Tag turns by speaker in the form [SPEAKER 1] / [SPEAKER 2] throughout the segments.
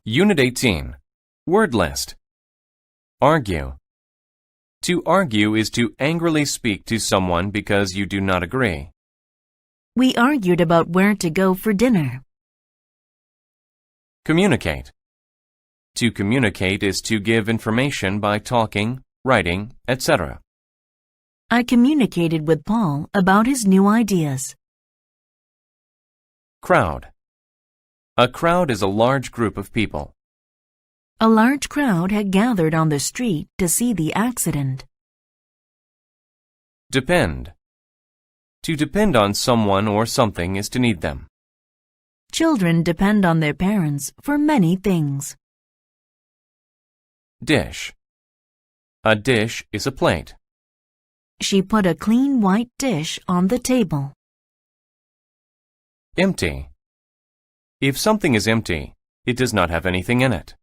[SPEAKER 1] Unit 18. Word list. Argue. To argue is to angrily speak to someone because you do not agree.
[SPEAKER 2] We argued about where to go for dinner.
[SPEAKER 1] Communicate. To communicate is to give information by talking, writing, etc.
[SPEAKER 2] I communicated with Paul about his new ideas.
[SPEAKER 1] Crowd. A crowd is a large group of people.
[SPEAKER 2] A large crowd had gathered on the street to see the accident.
[SPEAKER 1] Depend. To depend on someone or something is to need them.
[SPEAKER 2] Children depend on their parents for many things.
[SPEAKER 1] Dish. A dish is a plate.
[SPEAKER 2] She put a clean white dish on the table.
[SPEAKER 1] Empty. If something is empty, it does not have anything in it.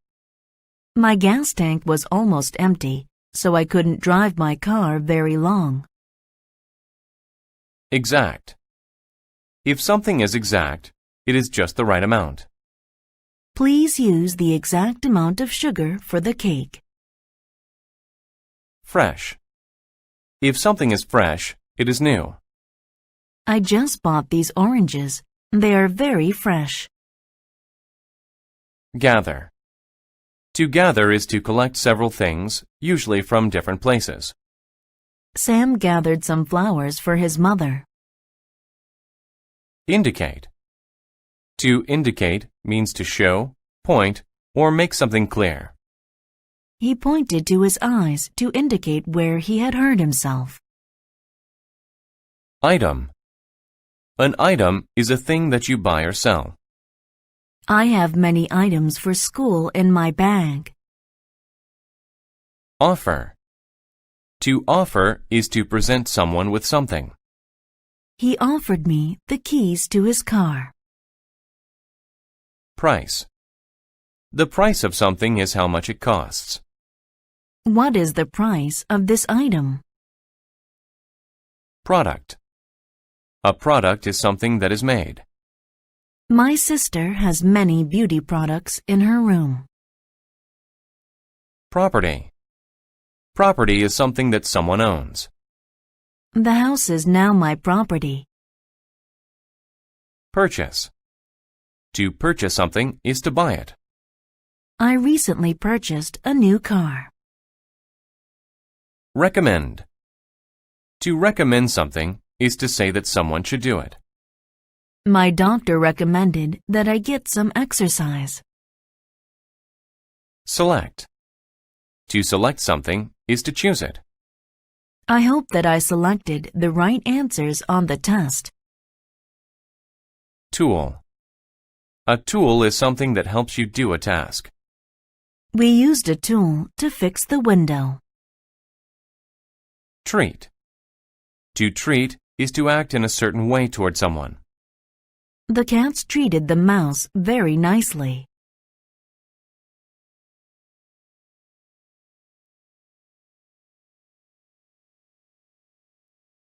[SPEAKER 2] My gas tank was almost empty, so I couldn't drive my car very long.
[SPEAKER 1] Exact. If something is exact, it is just the right amount.
[SPEAKER 2] Please use the exact amount of sugar for the cake.
[SPEAKER 1] Fresh. If something is fresh, it is new.
[SPEAKER 2] I just bought these oranges. They are very fresh.
[SPEAKER 1] Gather. To gather is to collect several things, usually from different places.
[SPEAKER 2] Sam gathered some flowers for his mother.
[SPEAKER 1] Indicate. To indicate means to show, point, or make something clear.
[SPEAKER 2] He pointed to his eyes to indicate where he had hurt himself.
[SPEAKER 1] Item. An item is a thing that you buy or sell.
[SPEAKER 2] I have many items for school in my bag.
[SPEAKER 1] Offer. To offer is to present someone with something.
[SPEAKER 2] He offered me the keys to his car.
[SPEAKER 1] Price. The price of something is how much it costs.
[SPEAKER 2] What is the price of this item?
[SPEAKER 1] Product. A product is something that is made.
[SPEAKER 2] My sister has many beauty products in her room.
[SPEAKER 1] Property. Property is something that someone owns.
[SPEAKER 2] The house is now my property.
[SPEAKER 1] Purchase. To purchase something is to buy it.
[SPEAKER 2] I recently purchased a new car.
[SPEAKER 1] Recommend. To recommend something is to say that someone should do it.
[SPEAKER 2] My doctor recommended that I get some exercise.
[SPEAKER 1] Select. To select something is to choose it.
[SPEAKER 2] I hope that I selected the right answers on the test.
[SPEAKER 1] Tool. A tool is something that helps you do a task.
[SPEAKER 2] We used a tool to fix the window.
[SPEAKER 1] Treat. To treat is to act in a certain way toward someone.
[SPEAKER 2] The cats treated the mouse very nicely.